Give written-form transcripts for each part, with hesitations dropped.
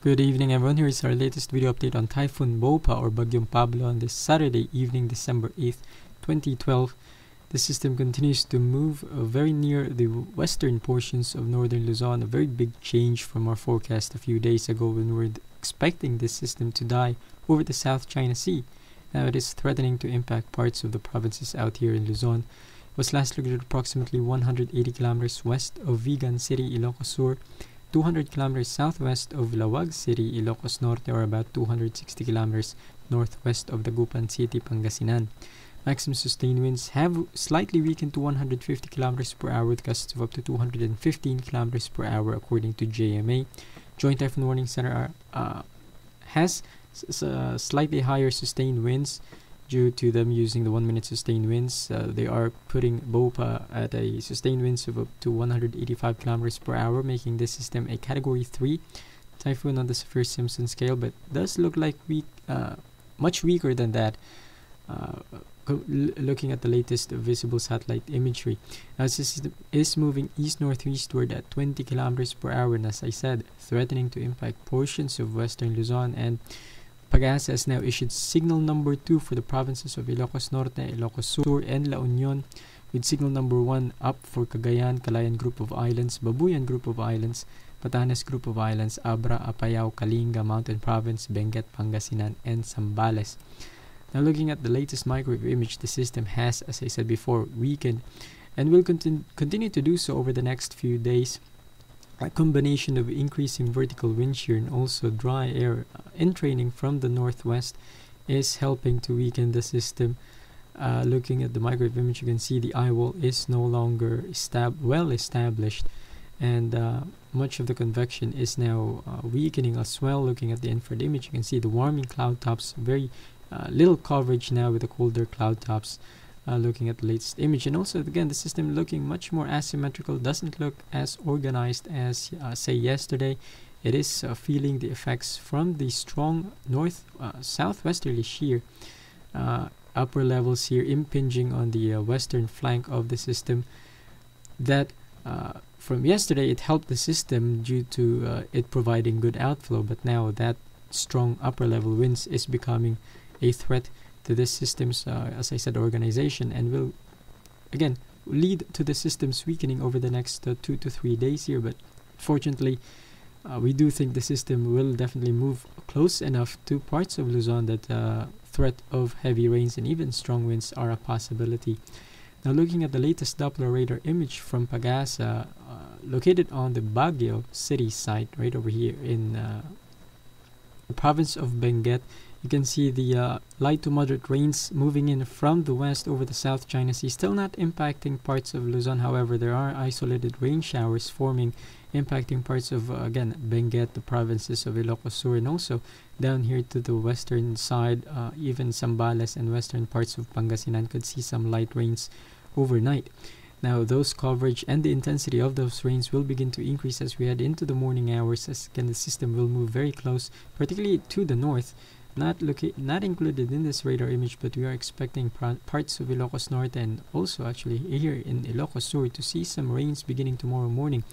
Good evening everyone, here is our latest video update on Typhoon Bopha or Bagyong Pablo on this Saturday evening, December 8th, 2012. The system continues to move very near the western portions of northern Luzon, a very big change from our forecast a few days ago when we were expecting this system to die over the South China Sea. Now it is threatening to impact parts of the provinces out here in Luzon. It was last located approximately 180 kilometers west of Vigan City, Ilocos Sur, 200 kilometers southwest of Lawag City, Ilocos Norte, or about 260 kilometers northwest of Dagupan City, Pangasinan. Maximum sustained winds have slightly weakened to 150 kilometers per hour with gusts of up to 215 kilometers per hour according to JMA. Joint Typhoon Warning Center has slightly higher sustained winds due to them using the 1 minute sustained winds. They are putting Bopha at a sustained winds of up to 185 kilometers per hour, making this system a Category 3 typhoon on the Saffir-Simpson scale, but does look like much weaker than that. Looking at the latest visible satellite imagery, this system is moving east-northeastward at 20 kilometers per hour, and as I said, threatening to impact portions of western Luzon. And PAGASA has now issued signal number 2 for the provinces of Ilocos Norte, Ilocos Sur, and La Union, with signal number 1 up for Cagayan, Calayan Group of Islands, Babuyan Group of Islands, Batanes Group of Islands, Abra, Apayao, Kalinga, Mountain Province, Benguet, Pangasinan, and Zambales. Now looking at the latest microwave image, the system has, as I said before, weakened and will continue to do so over the next few days. A combination of increasing vertical wind shear and also dry air entraining from the northwest is helping to weaken the system. Looking at the microwave image, you can see the eye wall is no longer well established, and much of the convection is now weakening as well. Looking at the infrared image, you can see the warming cloud tops, very little coverage now with the colder cloud tops. Looking at the latest image, and also again the system looking much more asymmetrical, doesn't look as organized as say yesterday. It is feeling the effects from the strong southwesterly shear upper levels here impinging on the western flank of the system. That from yesterday it helped the system due to it providing good outflow, but now that strong upper level winds is becoming a threat to this system's, as I said, organization, and will again lead to the system's weakening over the next 2 to 3 days here. But fortunately, we do think the system will definitely move close enough to parts of Luzon that threat of heavy rains and even strong winds are a possibility. Now looking at the latest Doppler radar image from PAGASA, located on the Baguio City site right over here in the province of Benguet, you can see the light to moderate rains moving in from the west over the South China Sea, still not impacting parts of Luzon. However, there are isolated rain showers forming, impacting parts of, again, Benguet, the provinces of Ilocos Sur, and also down here to the western side, even Zambales and western parts of Pangasinan could see some light rains overnight. Now, those coverage and the intensity of those rains will begin to increase as we head into the morning hours, as again the system will move very close, particularly to the north. Not included in this radar image, but we are expecting parts of Ilocos Norte and also actually here in Ilocos Sur to see some rains beginning tomorrow morning,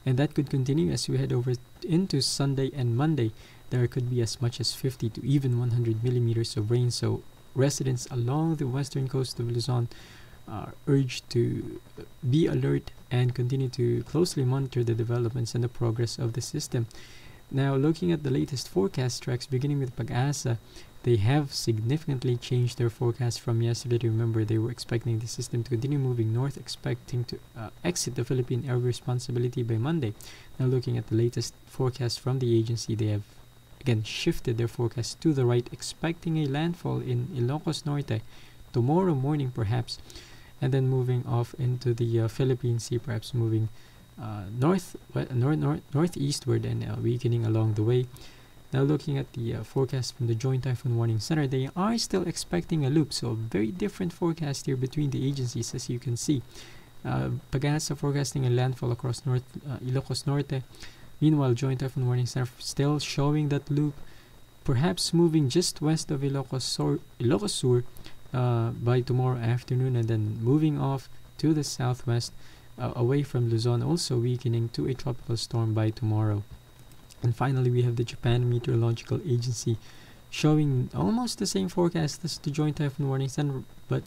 and that could continue as we head over into Sunday and Monday. There could be as much as 50 to even 100 millimeters of rain, so residents along the western coast of Luzon are urged to be alert and continue to closely monitor the developments and the progress of the system. Now, looking at the latest forecast tracks, beginning with PAGASA, they have significantly changed their forecast from yesterday. Remember, they were expecting the system to continue moving north, expecting to exit the Philippine Air Responsibility by Monday. Now, looking at the latest forecast from the agency, they have again shifted their forecast to the right, expecting a landfall in Ilocos Norte tomorrow morning perhaps, and then moving off into the Philippine Sea, perhaps moving northeastward and weakening along the way. Now looking at the forecast from the Joint Typhoon Warning Center, they are still expecting a loop, so a very different forecast here between the agencies, as you can see. PAGASA forecasting a landfall across Ilocos Norte. Meanwhile, Joint Typhoon Warning Center still showing that loop, perhaps moving just west of Ilocos Sur by tomorrow afternoon, and then moving off to the southwest away from Luzon, also weakening to a tropical storm by tomorrow. And finally, we have the Japan Meteorological Agency showing almost the same forecast as the Joint Typhoon Warning Center, but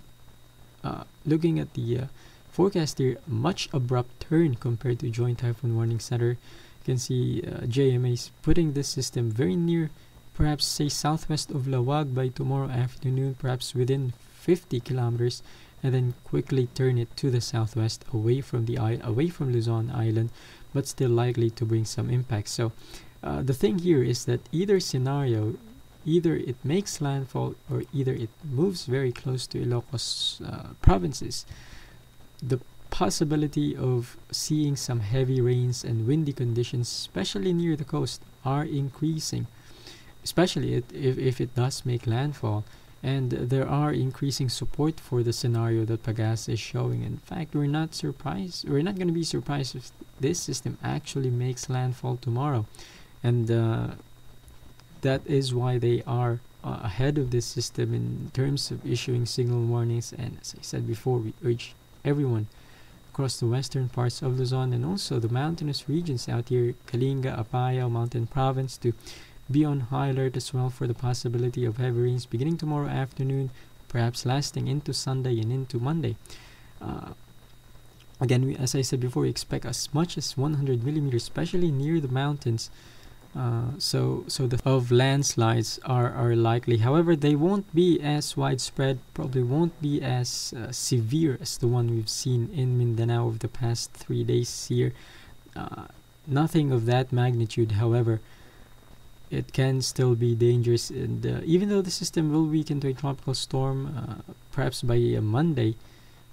looking at the forecast here, much abrupt turn compared to Joint Typhoon Warning Center. You can see JMA is putting this system very near, perhaps say southwest of Lawag by tomorrow afternoon, perhaps within 50 kilometers, and then quickly turn it to the southwest, away from Luzon Island, but still likely to bring some impact. So the thing here is that either scenario, either it makes landfall or either it moves very close to Ilocos provinces. The possibility of seeing some heavy rains and windy conditions, especially near the coast, are increasing, especially if it does make landfall. And there are increasing support for the scenario that PAGASA is showing. In fact, we're not going to be surprised if this system actually makes landfall tomorrow. And that is why they are ahead of this system in terms of issuing signal warnings. And as I said before, we urge everyone across the western parts of Luzon and also the mountainous regions out here, Kalinga, Apayao, Mountain Province, to be on high alert as well for the possibility of heavy rains beginning tomorrow afternoon, perhaps lasting into Sunday and into Monday. Again, as I said before, we expect as much as 100 millimeters, especially near the mountains. So the of landslides are likely. However, they won't be as widespread, probably won't be as severe as the one we've seen in Mindanao over the past 3 days here. Nothing of that magnitude, however. It can still be dangerous, and even though the system will weaken to a tropical storm, perhaps by Monday,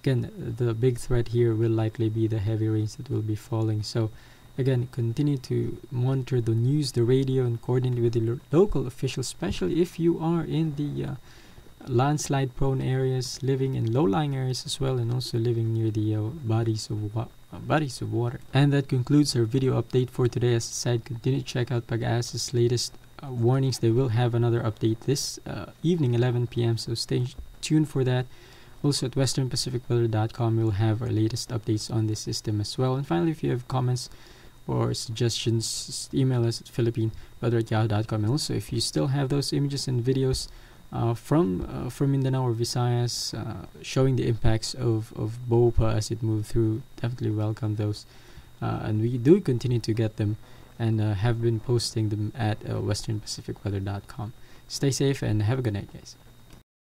again, the big threat here will likely be the heavy rains that will be falling. So again, continue to monitor the news, the radio, and coordinate with the local officials, especially if you are in the landslide prone areas, living in low-lying areas as well, and also living near the bodies of water. And that concludes our video update for today. As I said, continue to check out PAGASA's latest warnings. They will have another update this evening, 11 p.m. So stay tuned for that. Also at westernpacificweather.com, we'll have our latest updates on this system as well. And finally, if you have comments or suggestions, email us at philippine.weather@yahoo.com. And also, if you still have those images and videos from Mindanao or Visayas showing the impacts of Bopha as it moved through, definitely welcome those. And we do continue to get them and have been posting them at westernpacificweather.com. Stay safe and have a good night, guys.